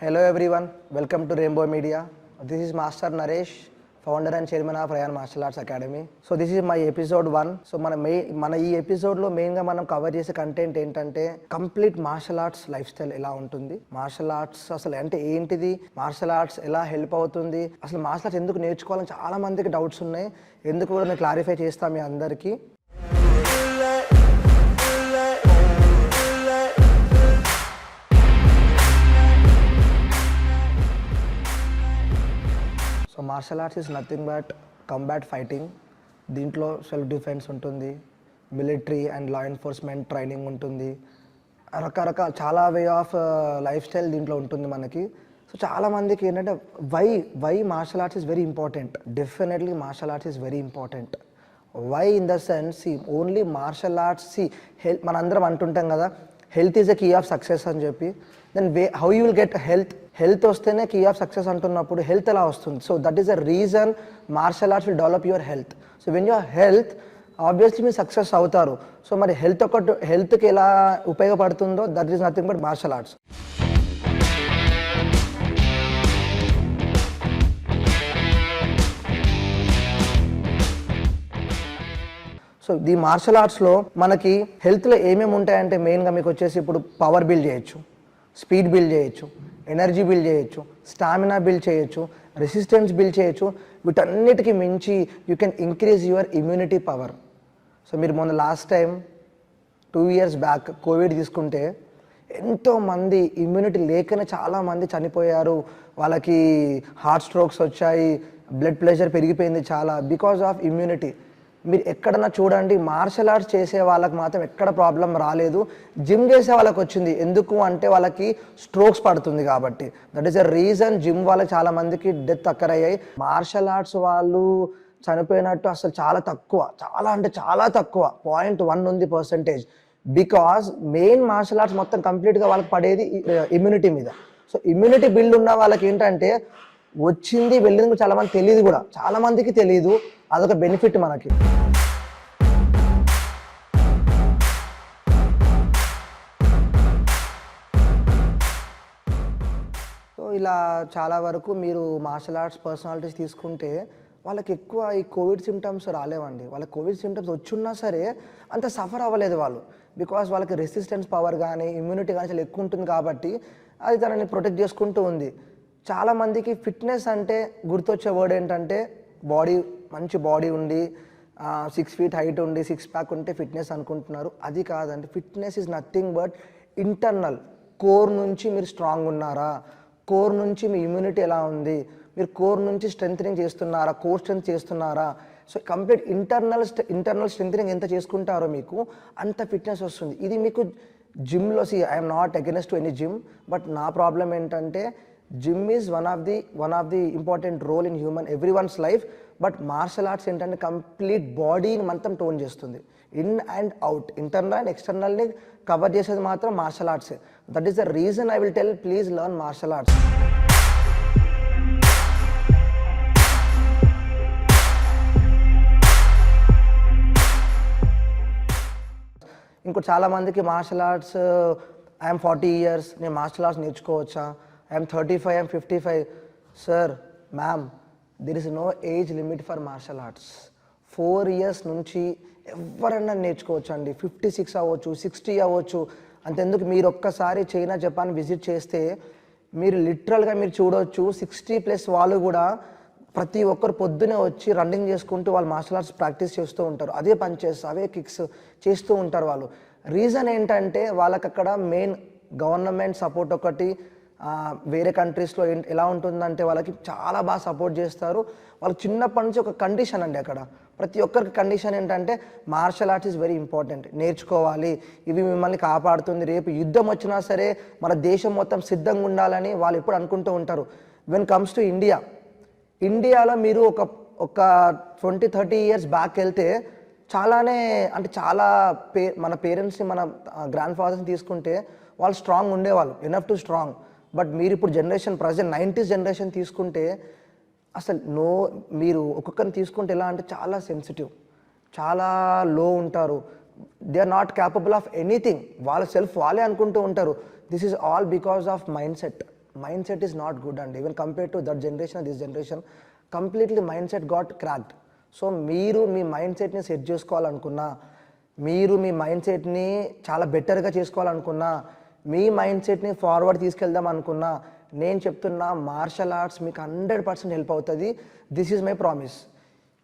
Hello everyone, welcome to Rainbow Media. This is Master Naresh, founder and chairman of Rayan Martial Arts Academy. So this is my episode 1. So మన ఈ ఎపిసోడ్లో మెయిన్గా మనం cover చేసే content ఏంటంటే complete martial arts lifestyle ఎలా ఉంటుంది, martial arts అసలు అంటే ఏంటిది, మార్షల్ ఆర్ట్స్ ఎలా హెల్ప్ అవుతుంది, అసలు మార్షల్ ఆర్ట్స్ ఎందుకు నేర్చుకోవాలని చాలా మందికి డౌట్స్ ఉన్నాయి. ఎందుకు కూడా నేను క్లారిఫై చేస్తాను మీ అందరికీ. So martial arts is nothing but combat fighting. దీంట్లో సెల్ఫ్ డిఫెన్స్ ఉంటుంది, military and law enforcement training ఉంటుంది, రకరకాల చాలా వే ఆఫ్ లైఫ్ స్టైల్ దీంట్లో ఉంటుంది మనకి. సో చాలామందికి ఏంటంటే why martial arts is very important. Definitely martial arts is very important. Why in the sense only martial arts మనందరం అంటుంటాం కదా, health is a key of success అని చెప్పి. Then how you will get health వస్తేనే key of success అంటున్నప్పుడు health ఎలా వస్తుంది? So that is the reason martial arts will develop your health. So when your health obviously మీరు success అవుతారు. So మరి హెల్త్కి ఎలా ఉపయోగపడుతుందో that is nothing but martial arts. So ఈ మార్షల్ ఆర్ట్స్లో మనకి హెల్త్లో ఏమేమి ఉంటాయంటే మెయిన్గా మీకు వచ్చేసి ఇప్పుడు పవర్ బిల్డ్ చేయొచ్చు, స్పీడ్ బిల్డ్ చేయొచ్చు, ఎనర్జీ బిల్డ్ చేయొచ్చు, స్టామినా బిల్డ్ చేయొచ్చు, రెసిస్టెన్స్ బిల్డ్ చేయొచ్చు. వీటన్నిటికీ మించి you can increase your immunity power. So మీరు మొన్న last time 2 years back Covid తీసుకుంటే ఎంతోమంది ఇమ్యూనిటీ లేకనే చాలామంది చనిపోయారు. వాళ్ళకి హార్ట్ స్ట్రోక్స్ వచ్చాయి, బ్లడ్ ప్రెషర్ పెరిగిపోయింది చాలా, బికాజ్ ఆఫ్ ఇమ్యూనిటీ. మీరు ఎక్కడన్నా చూడండి, మార్షల్ ఆర్ట్స్ చేసే వాళ్ళకి మాత్రం ఎక్కడ ప్రాబ్లం రాలేదు, జిమ్ చేసే వాళ్ళకి వచ్చింది. ఎందుకు అంటే వాళ్ళకి స్ట్రోక్స్ పడుతుంది కాబట్టి. That is the reason gym వాళ్ళకి చాలా మందికి డెత్ అయ్యాయి. మార్షల్ ఆర్ట్స్ వాళ్ళు చనిపోయినట్టు అసలు చాలా తక్కువ, చాలా అంటే చాలా తక్కువ, 0.1 ఉంది percentage. Because main martial arts మొత్తం కంప్లీట్గా వాళ్ళకి పడేది ఇమ్యూనిటీ మీద. సో ఇమ్యూనిటీ బిల్డ్ ఉన్న వాళ్ళకి ఏంటంటే వచ్చింది వెళ్ళింది చాలా మంది తెలియదు, కూడా చాలా మందికి తెలియదు. అదొక బెనిఫిట్ మనకి. సో ఇలా చాలా వరకు మీరు మార్షల్ ఆర్ట్స్ పర్సనాలిటీస్ తీసుకుంటే వాళ్ళకి ఎక్కువ ఈ కోవిడ్ సిమ్టమ్స్ రాలేవండి. వాళ్ళకి కోవిడ్ సిమ్టమ్స్ వచ్చున్నా సరే అంత సఫర్ అవ్వలేదు వాళ్ళు, బికాస్ వాళ్ళకి రెసిస్టెన్స్ పవర్ కానీ ఇమ్యూనిటీ కానీ చాలా ఎక్కువ ఉంటుంది కాబట్టి అది తనని ప్రొటెక్ట్ చేసుకుంటూ ఉంది. చాలామందికి ఫిట్నెస్ అంటే గుర్తొచ్చే వర్డ్ ఏంటంటే మంచి బాడీ ఉండి 6 feet హైట్ ఉండి 6 pack ఉంటే ఫిట్నెస్ అనుకుంటున్నారు. అది కాదండి. Fitness is nothing but internal. Core నుంచి మీరు స్ట్రాంగ్ ఉన్నారా, కోర్ నుంచి మీ ఇమ్యూనిటీ ఎలా ఉంది, మీరు కోర్ నుంచి స్ట్రెంథనింగ్ చేస్తున్నారా, కోర్ స్ట్రెంత్ చేస్తున్నారా. సో కంప్లీట్ ఇంటర్నల్ స్ట్రెంథనింగ్ ఎంత చేసుకుంటారో మీకు అంత ఫిట్నెస్ వస్తుంది. ఇది మీకు జిమ్లో I'm not against to any gym, but నా ప్రాబ్లం ఏంటంటే gym is one of the important role in everyone's life. But martial arts ఏంటంటే కంప్లీట్ బాడీని మొత్తం టోన్ చేస్తుంది, in and out, internal and ఎక్స్టర్నల్ని కవర్ చేసేది మాత్రం మార్షల్ ఆర్ట్సే. That is the reason I will tell, please learn martial arts. ఇంకో చాలామందికి మార్షల్ ఆర్ట్స్ ఐఎమ్ 40 years, నేను మార్షల్ ఆర్ట్స్ నేర్చుకోవచ్చా, I'm 35, I'm 55. Sir, ma'am, there is no age limit for martial arts. 4 years నుంచి ఎవరన్నా నేర్చుకోవచ్చు అండి. 56 అవ్వచ్చు, 60 అవ్వచ్చు. అంతెందుకు, మీరు ఒక్కసారి చైనా జపాన్ విజిట్ చేస్తే మీరు లిటరల్గా మీరు చూడవచ్చు 60+ వాళ్ళు కూడా ప్రతి ఒక్కరు పొద్దునే వచ్చి రన్నింగ్ చేసుకుంటూ వాళ్ళు మార్షల్ ఆర్ట్స్ ప్రాక్టీస్ చేస్తూ ఉంటారు. అదే పంచెస్, అవే కిక్స్ చేస్తూ ఉంటారు వాళ్ళు. రీజన్ ఏంటంటే వాళ్ళకి అక్కడ మెయిన్ గవర్నమెంట్ సపోర్ట్ ఒకటి. వేరే కంట్రీస్లో ఎలా ఉంటుందంటే వాళ్ళకి చాలా బాగా సపోర్ట్ చేస్తారు. వాళ్ళకి చిన్నప్పటి నుంచి ఒక కండిషన్ అండి, అక్కడ ప్రతి ఒక్కరికి కండిషన్ ఏంటంటే martial arts is very important, నేర్చుకోవాలి, ఇవి మిమ్మల్ని కాపాడుతుంది, రేపు యుద్ధం వచ్చినా సరే మన దేశం మొత్తం సిద్ధంగా ఉండాలని వాళ్ళు ఎప్పుడు అనుకుంటూ ఉంటారు. వెన్ కమ్స్ టు ఇండియాలో మీరు ఒక 20-30 years బ్యాక్ వెళ్తే చాలానే అంటే చాలా మన పేరెంట్స్ని మన గ్రాండ్ ఫాదర్స్ని తీసుకుంటే వాళ్ళు స్ట్రాంగ్ ఉండేవాళ్ళు, ఎనఫ్ టు స్ట్రాంగ్. బట్ మీరు ఇప్పుడు ప్రజెంట్ 90s జనరేషన్ తీసుకుంటే అసలు మీరు ఒక్కొక్కరిని తీసుకుంటే ఎలా అంటే చాలా సెన్సిటివ్, చాలా లో ఉంటారు. They are not capable of anything. వాళ్ళ సెల్ఫ్ వాళ్ళే అనుకుంటూ ఉంటారు. This is all because of mind set. Mind set is not good అండి. Even compare to that generation this generation completely mind set got cracked. So మీరు మీ mind సెట్ని set చేసుకోవాలనుకున్నా, మీరు మీ మైండ్ సెట్ని చాలా బెటర్గా చేసుకోవాలనుకున్నా, మీ మైండ్ సెట్ని ఫార్వర్డ్ తీసుకెళ్దాం అనుకున్నా, నేను చెప్తున్నా మార్షల్ ఆర్ట్స్ మీకు 100% హెల్ప్ అవుతుంది. This is my promise.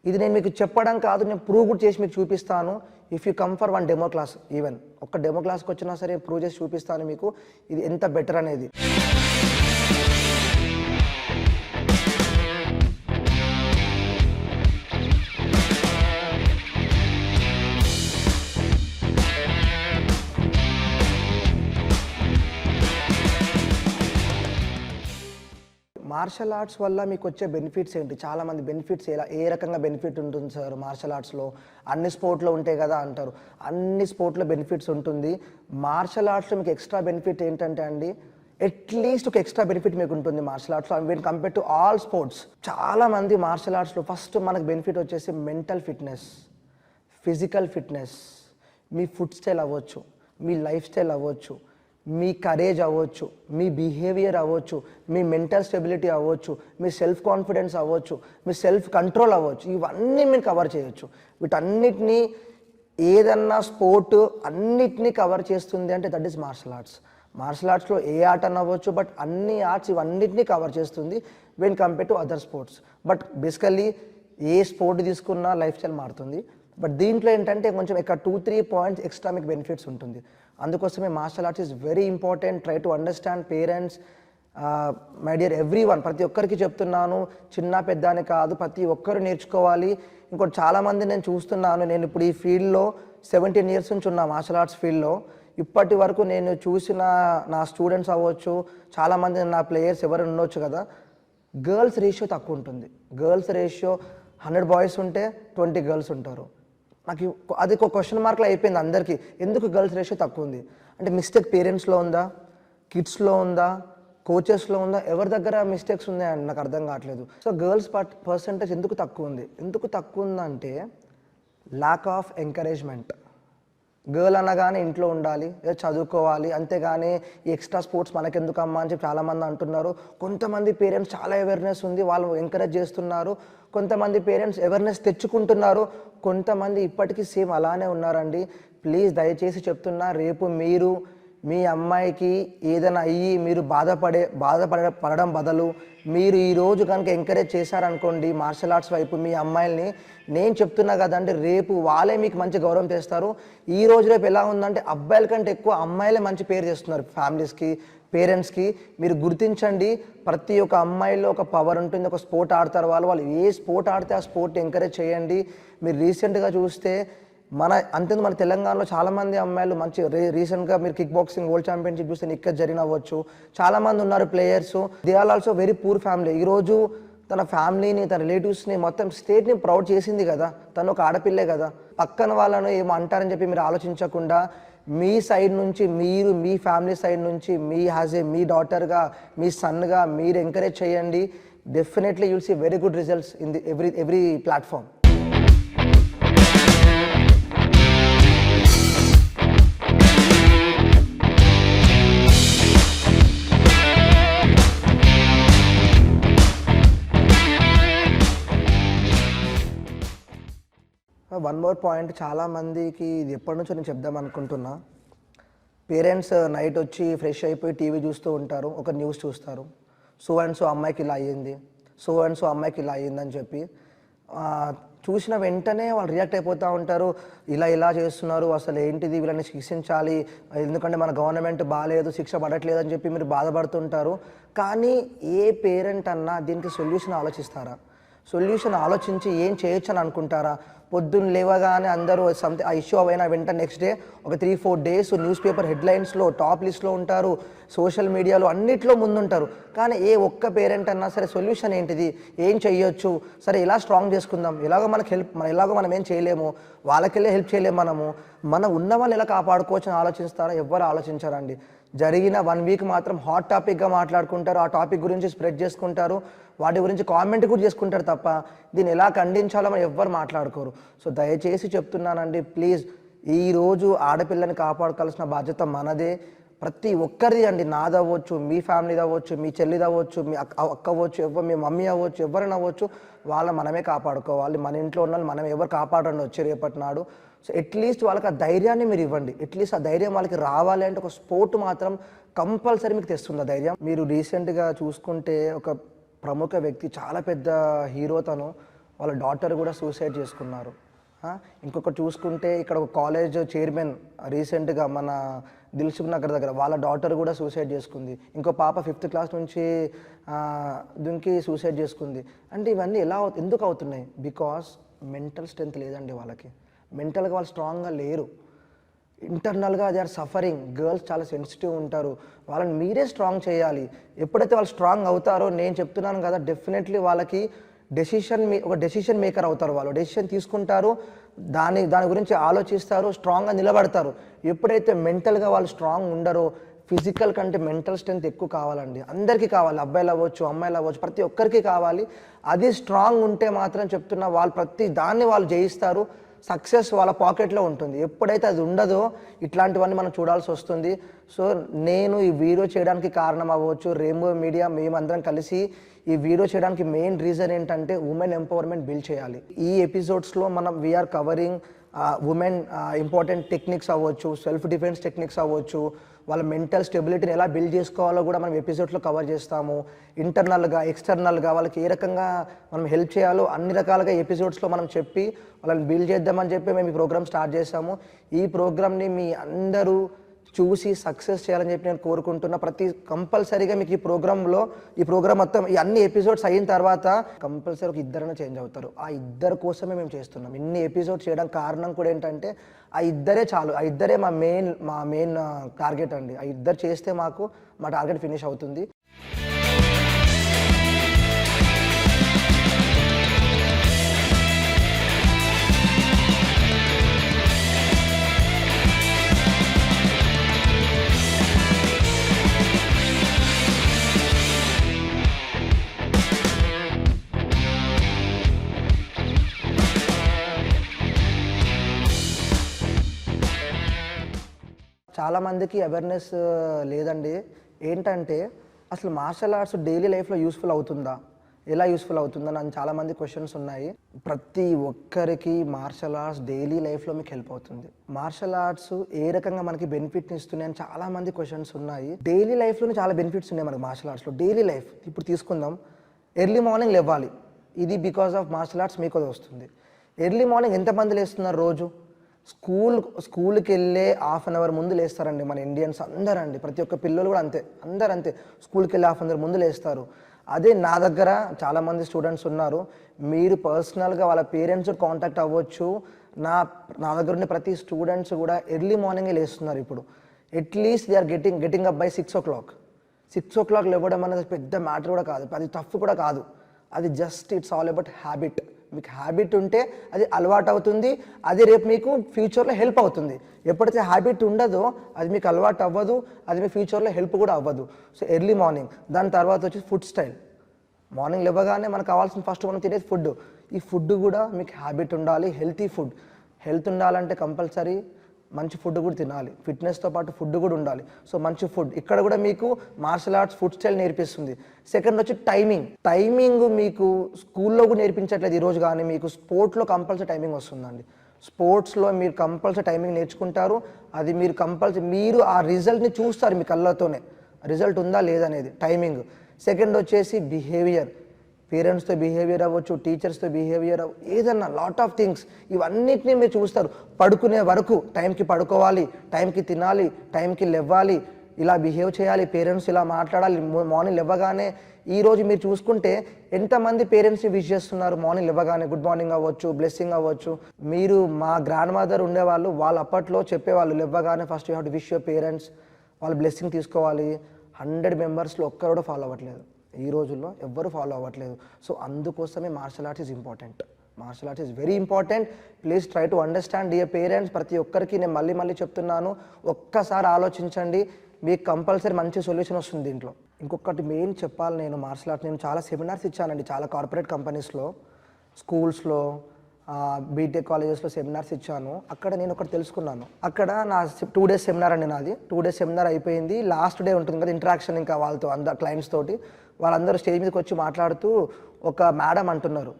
ఇది నేను మీకు చెప్పడం కాదు, నేను ప్రూవ్ కూడా చేసి మీకు చూపిస్తాను. If you come for 1 demo class, even ఒక్క డెమో క్లాస్కి వచ్చినా సరే ప్రూవ్ చేసి చూపిస్తాను మీకు ఇది ఎంత బెటర్ అనేది. మార్షల్ ఆర్ట్స్ వల్ల మీకు వచ్చే బెనిఫిట్స్ ఏంటి? చాలామంది బెనిఫిట్స్ ఏ రకంగా బెనిఫిట్ ఉంటుంది సార్ మార్షల్ ఆర్ట్స్లో? అన్ని స్పోర్ట్లో ఉంటాయి కదా అంటారు. అన్ని స్పోర్ట్లో బెనిఫిట్స్ ఉంటుంది. మార్షల్ ఆర్ట్స్లో మీకు ఎక్స్ట్రా బెనిఫిట్ ఏంటంటే అండి, అట్లీస్ట్ ఒక ఎక్స్ట్రా బెనిఫిట్ మీకు ఉంటుంది మార్షల్ ఆర్ట్స్లో when compare to all sports. చాలామంది మార్షల్ ఆర్ట్స్లో ఫస్ట్ మనకు బెనిఫిట్ వచ్చేసి మెంటల్ ఫిట్నెస్, ఫిజికల్ ఫిట్నెస్, మీ ఫుడ్ స్టైల్ అవ్వచ్చు, మీ లైఫ్ స్టైల్ అవ్వచ్చు, మీ కరేజ్ అవ్వచ్చు, మీ బిహేవియర్ అవ్వచ్చు, మీ మెంటల్ స్టెబిలిటీ అవ్వచ్చు, మీ సెల్ఫ్ కాన్ఫిడెన్స్ అవ్వచ్చు, మీ సెల్ఫ్ కంట్రోల్ అవ్వచ్చు. ఇవన్నీ మీరు కవర్ చేయొచ్చు. వీటన్నిటినీ ఏదన్నా స్పోర్ట్ అన్నిటినీ కవర్ చేస్తుంది అంటే that is martial arts. Martial ఆర్ట్స్లో ఏ ఆర్ట్ అని అవ్వచ్చు, బట్ అన్ని ఆర్ట్స్ ఇవన్నిటినీ కవర్ చేస్తుంది when compare to other sports. But basically ఏ స్పోర్ట్ తీసుకున్నా లైఫ్ స్టైల్ మారుతుంది. బట్ దీంట్లో ఏంటంటే కొంచెం ఇక్కడ 2-3 పాయింట్స్ ఎక్స్ట్రా మీకు బెనిఫిట్స్ ఉంటుంది. అందుకోసమే martial arts is very important. Try to understand parents, my dear every one, ప్రతి ఒక్కరికి చెప్తున్నాను, చిన్న పెద్ద అని కాదు, ప్రతి ఒక్కరు నేర్చుకోవాలి. ఇంకోటి చాలామంది నేను చూస్తున్నాను, నేను ఇప్పుడు ఈ ఫీల్డ్లో 17 years నుంచి ఉన్నా మార్షల్ ఆర్ట్స్ ఫీల్డ్లో. ఇప్పటి వరకు నేను చూసిన నా స్టూడెంట్స్ అవ్వచ్చు, చాలామంది నా ప్లేయర్స్ ఎవరు ఉండొచ్చు కదా, గర్ల్స్ రేషియో తక్కువ ఉంటుంది. గర్ల్స్ రేషియో 100 బాయ్స్ ఉంటే 20 గర్ల్స్ ఉంటారు. నాకు అది ఒక క్వశ్చన్ మార్క్లో అయిపోయింది అందరికీ, ఎందుకు గర్ల్స్ రేషియో తక్కువ ఉంది అంటే మిస్టేక్ పేరెంట్స్లో ఉందా, కిడ్స్లో ఉందా, కోచెస్లో ఉందా, ఎవరి దగ్గర మిస్టేక్స్ ఉన్నాయండి నాకు అర్థం కావట్లేదు. సో గర్ల్స్ పర్సంటేజ్ ఎందుకు తక్కువ ఉంది? ఎందుకు తక్కువ ఉందంటే ల్యాక్ ఆఫ్ ఎంకరేజ్మెంట్. గర్ల్ అనగానే ఇంట్లో ఉండాలి, చదువుకోవాలి, అంతేగాని ఈ ఎక్స్ట్రా స్పోర్ట్స్ మనకెందుకమ్మా అని చెప్పి చాలామంది అంటున్నారు. కొంతమంది పేరెంట్స్ చాలా అవేర్నెస్ ఉంది, వాళ్ళు ఎంకరేజ్ చేస్తున్నారు. కొంతమంది పేరెంట్స్ అవేర్నెస్ తెచ్చుకుంటున్నారు. కొంతమంది ఇప్పటికీ సేమ్ అలానే ఉన్నారండి. ప్లీజ్ దయచేసి చెప్తున్నా, రేపు మీరు మీ అమ్మాయికి ఏదైనా అయ్యి మీరు బాధపడడం బదులు మీరు ఈరోజు కనుక ఎంకరేజ్ చేశారనుకోండి మార్షల్ ఆర్ట్స్ వైపు మీ అమ్మాయిల్ని, నేను చెప్తున్నా కదండి రేపు వాళ్ళే మీకు మంచి గౌరవం చేస్తారు. ఈ రోజు రేపు ఎలా ఉందంటే అబ్బాయిల కంటే ఎక్కువ అమ్మాయిలే మంచి పేరు చేస్తున్నారు ఫ్యామిలీస్కి, పేరెంట్స్కి. మీరు గుర్తించండి, ప్రతి ఒక్క అమ్మాయిలో ఒక పవర్ ఉంటుంది. ఒక స్పోర్ట్ ఆడతారు వాళ్ళు ఏ స్పోర్ట్ ఆడితే ఆ స్పోర్ట్ ఎంకరేజ్ చేయండి. మీరు రీసెంట్గా చూస్తే అంతేందుకు మన తెలంగాణలో చాలామంది అమ్మాయిలు మంచి రీసెంట్గా మీరు కిక్ బాక్సింగ్ వరల్డ్ ఛాంపియన్షిప్ చూస్తే నిక్కత్ జరీన్ అవ్వచ్చు, చాలామంది ఉన్నారు players. They are also very poor family. ఈరోజు తన ఫ్యామిలీని, తన రిలేటివ్స్ని, మొత్తం స్టేట్ని ప్రౌడ్ చేసింది కదా. తను ఒక ఆడపిల్లే కదా. పక్కన వాళ్ళను ఏమో అంటారని చెప్పి మీరు ఆలోచించకుండా మీ సైడ్ నుంచి, మీరు మీ ఫ్యామిలీ సైడ్ నుంచి మీ డాటర్గా, మీ సన్గా మీరు ఎంకరేజ్ చేయండి. Definitely you'll see very good results in the every platform. One more point, చాలామందికి ఇది ఎప్పటి నుంచో నేను చెప్దాం అనుకుంటున్నా. పేరెంట్స్ నైట్ వచ్చి ఫ్రెష్ అయిపోయి టీవీ చూస్తూ ఉంటారు, ఒక న్యూస్ చూస్తారు, సో అండ్ సో అమ్మాయికి ఇలా అయ్యింది, సో అండ్ సో అమ్మాయికి ఇలా అయ్యిందని చెప్పి చూసిన వెంటనే వాళ్ళు రియాక్ట్ అయిపోతూ ఉంటారు. ఇలా చేస్తున్నారు, అసలు ఏంటిది, వీళ్ళని శిక్షించాలి, ఎందుకంటే మన గవర్నమెంట్ బాగాలేదు, శిక్ష పడట్లేదు అని చెప్పి మీరు బాధపడుతుంటారు. కానీ ఏ పేరెంట్ అన్నా దీనికి సొల్యూషన్ ఆలోచిస్తారా? సొల్యూషన్ ఆలోచించి ఏం చేయొచ్చు అని అనుకుంటారా? పొద్దున్న లేవగానే అందరూ ఆ ఇష్యూ అయినా వెంటనే నెక్స్ట్ డే ఒక 3-4 days న్యూస్ పేపర్ హెడ్లైన్స్లో టాప్ లిస్ట్లో ఉంటారు, సోషల్ మీడియాలో అన్నిట్లో ముందుంటారు. కానీ ఏ ఒక్క పేరెంట్ అన్నా సరే సొల్యూషన్ ఏంటిది, ఏం చెయ్యొచ్చు, సరే ఎలా స్ట్రాంగ్ చేసుకుందాం, ఎలాగో మనం ఏం చేయలేము, వాళ్ళకెళ్ళే హెల్ప్ చేయలేము, మనం ఉన్న వాళ్ళు ఎలా కాపాడుకోవచ్చు అని ఆలోచిస్తారా? ఎవ్వరు ఆలోచించారండి. జరిగిన 1 week మాత్రం హాట్ టాపిక్గా మాట్లాడుకుంటారు, ఆ టాపిక్ గురించి స్ప్రెడ్ చేసుకుంటారు, వాటి గురించి కామెంట్ కూడా చేసుకుంటారు తప్ప దీన్ని ఎలా ఖండించాలో మనం ఎవ్వరు మాట్లాడుకోరు. సో దయచేసి చెప్తున్నానండి, ప్లీజ్ ఈరోజు ఆడపిల్లని కాపాడుకోవాల్సిన బాధ్యత మనదే. ప్రతి ఒక్కరిది అండి, నాది అవ్వచ్చు, మీ ఫ్యామిలీది అవ్వచ్చు, మీ చెల్లిది అవ్వచ్చు, మీ అక్క అవ్వచ్చు, మీ మమ్మీ అవ్వచ్చు, ఎవరైనా అవ్వచ్చు, మనమే కాపాడుకోవాలి. మన ఇంట్లో ఉన్న మనం ఎవరు కాపాడండి వచ్చే రేపటి నాడు. సో అట్లీస్ట్ వాళ్ళకి ఆ ధైర్యాన్ని మీరు ఇవ్వండి. అట్లీస్ట్ ఆ ధైర్యం వాళ్ళకి రావాలి అంటే ఒక స్పోర్ట్ మాత్రం కంపల్సరీ మీకు తెస్తుంది ఆ ధైర్యం. మీరు రీసెంట్గా చూసుకుంటే ఒక ప్రముఖ వ్యక్తి, చాలా పెద్ద హీరో తను, వాళ్ళ డాటర్ కూడా సూసైడ్ చేసుకున్నారు. ఇంకొకటి చూసుకుంటే ఇక్కడ ఒక కాలేజ్ చైర్మన్ రీసెంట్గా మన దిల్సుఖ్ నగర్ దగ్గర వాళ్ళ డాటర్ కూడా సూసైడ్ చేసుకుంది. ఇంకో పాప 5th క్లాస్ నుంచి దుంకి సూసైడ్ చేసుకుంది. అంటే ఇవన్నీ ఎందుకు అవుతున్నాయి? బికాస్ మెంటల్ స్ట్రెంత్ లేదండి వాళ్ళకి. మెంటల్గా వాళ్ళు స్ట్రాంగ్గా లేరు. ఇంటర్నల్గా దే ఆర్ సఫరింగ్. గర్ల్స్ చాలా సెన్సిటివ్ ఉంటారు. వాళ్ళని మీరే స్ట్రాంగ్ చేయాలి. ఎప్పుడైతే వాళ్ళు స్ట్రాంగ్ అవుతారో, నేను చెప్తున్నాను కదా, డెఫినెట్లీ వాళ్ళకి ఒక డెసిషన్ మేకర్ అవుతారు. వాళ్ళు డెసిషన్ తీసుకుంటారు, దాని గురించి ఆలోచిస్తారు, స్ట్రాంగ్గా నిలబడతారు. ఎప్పుడైతే మెంటల్గా వాళ్ళు స్ట్రాంగ్ ఉండరో, ఫిజికల్ కంటే మెంటల్ స్ట్రెంత్ ఎక్కువ కావాలండి. అందరికీ కావాలి, అబ్బాయిలు అవ్వచ్చు, అమ్మాయిలు అవ్వచ్చు, ప్రతి ఒక్కరికి కావాలి. అది స్ట్రాంగ్ ఉంటే మాత్రం చెప్తున్నా, వాళ్ళు ప్రతి దాన్ని వాళ్ళు జయిస్తారు. సక్సెస్ వాళ్ళ పాకెట్లో ఉంటుంది. ఎప్పుడైతే అది ఉండదో ఇట్లాంటివన్నీ మనం చూడాల్సి వస్తుంది. సో నేను ఈ వీడియో చేయడానికి కారణం అవ్వచ్చు, రెయిన్బో మీడియా మేమందరం కలిసి ఈ వీడియో చేయడానికి మెయిన్ రీజన్ ఏంటంటే ఉమెన్ ఎంపవర్మెంట్ బిల్డ్ చేయాలి. ఈ ఎపిసోడ్స్లో మనం we are covering women important techniques అవ్వచ్చు, సెల్ఫ్ డిఫెన్స్ టెక్నిక్స్ అవ్వచ్చు, వాళ్ళ మెంటల్ స్టెబిలిటీని ఎలా బిల్డ్ చేసుకోవాలో కూడా మనం ఎపిసోడ్స్లో కవర్ చేస్తాము. ఇంటర్నల్గా ఎక్స్టర్నల్గా వాళ్ళకి ఏ రకంగా మనం హెల్ప్ చేయాలో అన్ని రకాలుగా ఎపిసోడ్స్లో మనం చెప్పి వాళ్ళని బిల్డ్ చేద్దామని చెప్పి మేము ఈ ప్రోగ్రామ్ స్టార్ట్ చేస్తాము. ఈ ప్రోగ్రామ్ని మీ అందరూ చూసి సక్సెస్ చేయాలని చెప్పి నేను కోరుకుంటున్నా. కంపల్సరీగా మీకు ఈ ప్రోగ్రామ్ మొత్తం ఈ అన్ని ఎపిసోడ్స్ అయిన తర్వాత కంపల్సరీ ఒక ఇద్దరైనా చేంజ్ అవుతారు. ఆ ఇద్దరు కోసమే మేము చేస్తున్నాం. ఇన్ని ఎపిసోడ్స్ చేయడానికి కారణం కూడా ఏంటంటే ఆ ఇద్దరే చాలు. ఆ ఇద్దరే మా మెయిన్ టార్గెట్ అండి. ఆ ఇద్దరు చేస్తే మా టార్గెట్ ఫినిష్ అవుతుంది. చాలామందికి అవేర్నెస్ లేదండి. ఏంటంటే అసలు మార్షల్ ఆర్ట్స్ డైలీ లైఫ్లో యూస్ఫుల్ అవుతుందా, ఎలా యూస్ఫుల్ అవుతుందని అని చాలామంది క్వశ్చన్స్ ఉన్నాయి. ప్రతి ఒక్కరికి మార్షల్ ఆర్ట్స్ డైలీ లైఫ్లో మీకు హెల్ప్ అవుతుంది. మార్షల్ ఆర్ట్స్ ఏ రకంగా మనకి బెనిఫిట్ని ఇస్తున్నాయి అని చాలామంది క్వశ్చన్స్ ఉన్నాయి. డైలీ లైఫ్లోనే చాలా బెనిఫిట్స్ ఉన్నాయి మనకి మార్షల్ ఆర్ట్స్లో. డైలీ లైఫ్ ఇప్పుడు తీసుకుందాం. ఎర్లీ మార్నింగ్ లేవాలి. ఇది బికాస్ ఆఫ్ మార్షల్ ఆర్ట్స్ మీకు అది వస్తుంది. ఎర్లీ మార్నింగ్ ఎంతమంది లేస్తున్నారు రోజు? స్కూల్కి వెళ్ళే హాఫ్ అన్ అవర్ ముందు లేస్తారండి మన ఇండియన్స్ అందరండి. ప్రతి ఒక్క పిల్లలు కూడా అంతే, అందరూ అంతే. స్కూల్కి వెళ్ళి హాఫ్ అన్ అవర్ ముందు లేస్తారు. అదే నా దగ్గర చాలామంది స్టూడెంట్స్ ఉన్నారు. మీరు పర్సనల్గా వాళ్ళ పేరెంట్స్ కాంటాక్ట్ అవ్వచ్చు. నా దగ్గర ఉండే ప్రతి స్టూడెంట్స్ కూడా ఎర్లీ మార్నింగే లేస్తున్నారు ఇప్పుడు. At least they are getting up by 6 o'clock. 6 o'clock లేవడం అనేది పెద్ద మ్యాటర్ కూడా కాదు, అది టఫ్ కూడా కాదు. అది just it's all about habit. మీకు హ్యాబిట్ ఉంటే అది అలవాటు అవుతుంది. అది రేపు మీకు ఫ్యూచర్లో హెల్ప్ అవుతుంది. ఎప్పుడైతే హ్యాబిట్ ఉండదో అది మీకు అలవాటు అవ్వదు, అది మీ ఫ్యూచర్లో హెల్ప్ కూడా అవ్వదు. So early morning. దాని తర్వాత వచ్చి ఫుడ్ స్టైల్. మార్నింగ్ లేవగానే మనకు కావాల్సిన ఫస్ట్ మనం తినేది ఫుడ్. ఈ ఫుడ్ కూడా మీకు హ్యాబిట్ ఉండాలి. Healthy food. హెల్త్ ఉండాలంటే కంపల్సరీ మంచి ఫుడ్ కూడా తినాలి. ఫిట్నెస్తో పాటు ఫుడ్ కూడా ఉండాలి. సో మంచి ఫుడ్. ఇక్కడ కూడా మీకు మార్షల్ ఆర్ట్స్ ఫుడ్ స్టైల్ నేర్పిస్తుంది. సెకండ్ వచ్చి టైమింగ్ మీకు స్కూల్లో కూడా నేర్పించట్లేదు ఈరోజు, కానీ మీకు స్పోర్ట్స్లో కంపల్సరీ టైమింగ్ వస్తుందండి. స్పోర్ట్స్లో మీరు కంపల్సరీ టైమింగ్ నేర్చుకుంటారు. అది మీరు ఆ రిజల్ట్ని చూస్తారు మీ కళ్ళతోనే, రిజల్ట్ ఉందా లేదనేది టైమింగ్. సెకండ్ వచ్చేసి బిహేవియర్. పేరెంట్స్తో బిహేవియర్ అవ్వచ్చు, టీచర్స్తో బిహేవియర్ ఏదన్నా లాట్ ఆఫ్ థింగ్స్ ఇవన్నిటిని మీరు చూస్తారు. పడుకునే వరకు టైంకి పడుకోవాలి, టైంకి తినాలి, టైంకి లేవాలి, ఇలా బిహేవ్ చేయాలి, పేరెంట్స్ ఇలా మాట్లాడాలి. మార్నింగ్ లేవగానే ఈరోజు మీరు చూసుకుంటే ఎంతమంది పేరెంట్స్ని విష్ చేస్తున్నారు మార్నింగ్ లేవగానే. గుడ్ మార్నింగ్ అవ్వచ్చు, బ్లెస్సింగ్ అవ్వచ్చు. మీరు మా గ్రాండ్ మదర్ ఉండేవాళ్ళు, వాళ్ళు అప్పట్లో చెప్పేవాళ్ళు లేవగానే first you have to wish your parents, వాళ్ళు బ్లెస్సింగ్ తీసుకోవాలి. 100 మెంబర్స్లో ఒక్కరు కూడా ఫాలో అవ్వట్లేదు. ఈ రోజుల్లో ఎవ్వరు ఫాలో అవ్వట్లేదు. సో అందుకోసమే martial arts is important. Martial arts is very important. Please try to understand dear parents. ప్రతి ఒక్కరికి నేను మళ్ళీ చెప్తున్నాను, ఒక్కసారి ఆలోచించండి, మీకు కంపల్సరీ మంచి సొల్యూషన్ వస్తుంది దీంట్లో. ఇంకొకటి మెయిన్ చెప్పాలి, నేను మార్షల్ ఆర్ట్స్ నేను చాలా సెమినార్స్ ఇచ్చానండి చాలా కార్పొరేట్ కంపెనీస్లో, స్కూల్స్లో, బీటెక్ కాలేజెస్లో సెమినార్స్ ఇచ్చాను. అక్కడ నేను ఒకటి తెలుసుకున్నాను. అక్కడ నా 2 డేస్ సెమినార్ అండి నాది. 2 డేస్ సెమినార్ అయిపోయింది. లాస్ట్ డే ఉంటుంది కదా ఇంటరాక్షన్ ఇంకా వాళ్ళతో అందరు క్లయింట్స్ తోటి. వాళ్ళందరూ స్టేజ్ మీదకి వచ్చి మాట్లాడుతూ ఒక మేడం అంటున్నారు,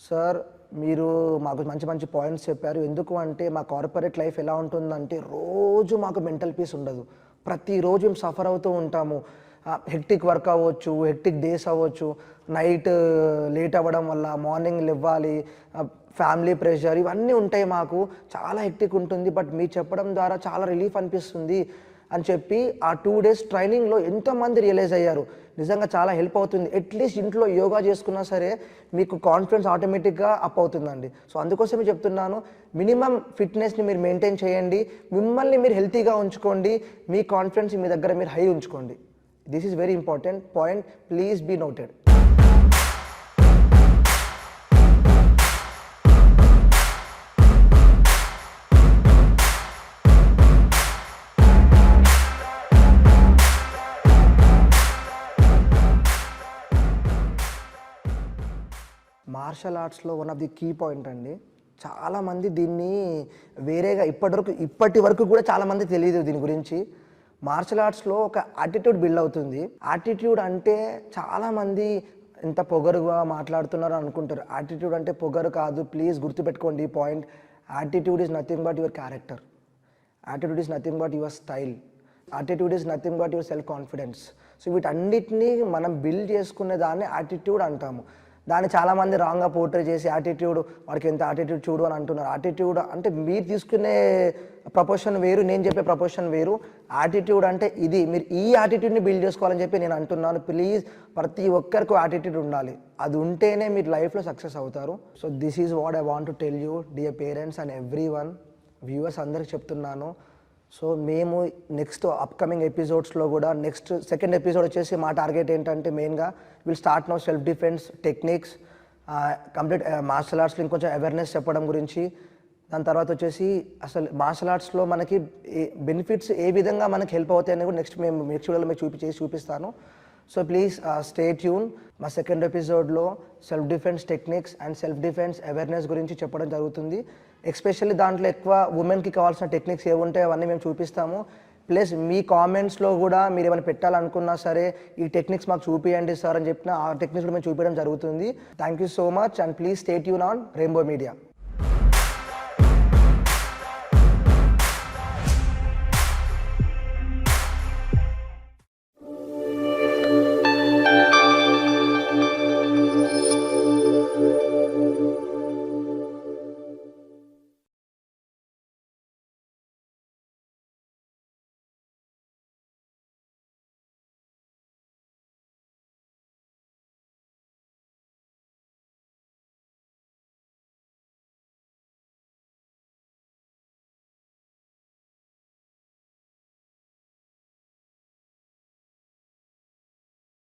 సార్ మీరు మాకు మంచి మంచి పాయింట్స్ చెప్పారు. ఎందుకు అంటే మా కార్పొరేట్ లైఫ్ ఎలా ఉంటుందంటే రోజు మాకు మెంటల్ పీస్ ఉండదు. ప్రతిరోజు మేము సఫర్ అవుతూ ఉంటాము. హెక్టిక్ వర్క్ అవ్వచ్చు, హెక్టిక్ డేస్ అవ్వచ్చు, నైట్ లేట్ అవ్వడం వల్ల మార్నింగ్ లేవ్వాలి, ఫ్యామిలీ ప్రెషర్ ఇవన్నీ ఉంటాయి. మాకు చాలా హెక్టిక్ ఉంటుంది. బట్ మీరు చెప్పడం ద్వారా చాలా రిలీఫ్ అనిపిస్తుంది అని చెప్పి ఆ 2 డేస్ ట్రైనింగ్లో ఎంతోమంది రియలైజ్ అయ్యారు. నిజంగా చాలా హెల్ప్ అవుతుంది. అట్లీస్ట్ ఇంట్లో యోగా చేసుకున్నా సరే మీకు కాన్ఫిడెన్స్ ఆటోమేటిక్గా అప్ అవుతుందండి. సో అందుకోసమే చెప్తున్నాను, మినిమం ఫిట్నెస్ని మీరు మెయింటైన్ చేయండి. మిమ్మల్ని మీరు హెల్తీగా ఉంచుకోండి. మీ కాన్ఫిడెన్స్ మీ దగ్గర మీరు హై ఉంచుకోండి. This is very important point. Please be noted. Martial ఆర్ట్స్లో one of the key point అండి. చాలామంది దీన్ని వేరేగా ఇప్పటి వరకు కూడా చాలామంది తెలియదు దీని గురించి. మార్షల్ ఆర్ట్స్లో ఒక యాటిట్యూడ్ బిల్డ్ అవుతుంది. యాటిట్యూడ్ అంటే చాలామంది ఎంత పొగరుగా మాట్లాడుతున్నారు అనుకుంటారు. యాటిట్యూడ్ అంటే పొగరు కాదు. ప్లీజ్ గుర్తుపెట్టుకోండి ఈ point. Attitude is nothing but your character. Attitude is nothing but your style. Attitude is nothing but your self confidence. So వీటన్నిటినీ మనం బిల్డ్ చేసుకునే దాన్ని యాటిట్యూడ్ అంటాము. దాన్ని చాలామంది రాంగ్గా పోర్ట్రే చేసి యాటిట్యూడ్, వాడికి ఎంత యాటిట్యూడ్ చూడు అని అంటున్నారు. యాటిట్యూడ్ అంటే మీరు తీసుకునే ప్రపోర్షన్ వేరు, నేను చెప్పే ప్రపోర్షన్ వేరు. యాటిట్యూడ్ అంటే ఇది, మీరు ఈ యాటిట్యూడ్ని బిల్డ్ చేసుకోవాలని చెప్పి నేను అంటున్నాను. ప్లీజ్ ప్రతి ఒక్కరికి యాటిట్యూడ్ ఉండాలి. అది ఉంటేనే మీరు లైఫ్లో సక్సెస్ అవుతారు. So this is what I want to tell you dear parents and every one viewers అందరికి చెప్తున్నాను. సో మేము నెక్స్ట్ అప్కమింగ్ ఎపిసోడ్స్లో కూడా నెక్స్ట్ సెకండ్ ఎపిసోడ్ వచ్చేసి మా టార్గెట్ ఏంటంటే మెయిన్గా will start now self defence techniques, complete martial ఆర్ట్స్లో ఇంకొంచెం అవేర్నెస్ చెప్పడం గురించి. దాని తర్వాత వచ్చేసి అసలు మార్షల్ ఆర్ట్స్లో మనకి బెనిఫిట్స్ ఏ విధంగా మనకి హెల్ప్ అవుతాయని కూడా నెక్స్ట్ వీడియోలో మీకు చూపిస్తాను. So please stay tune. మా సెకండ్ ఎపిసోడ్లో self defence techniques and self defence awareness గురించి చెప్పడం జరుగుతుంది. ఎస్పెషల్లీ దాంట్లో ఎక్కువ ఉమెన్కి కావాల్సిన టెక్నిక్స్ ఏవి ఉంటాయో అవన్నీ మేము చూపిస్తాము. ప్లస్ మీ కామెంట్స్లో కూడా మీరు ఏమైనా పెట్టాలనుకున్నా సరే ఈ టెక్నిక్స్ మాకు చూపియండి సార్ అని చెప్పిన ఆ టెక్నిక్స్ కూడా మేము చూపించడం జరుగుతుంది. Thank you so much and please stay tune on rainbow media.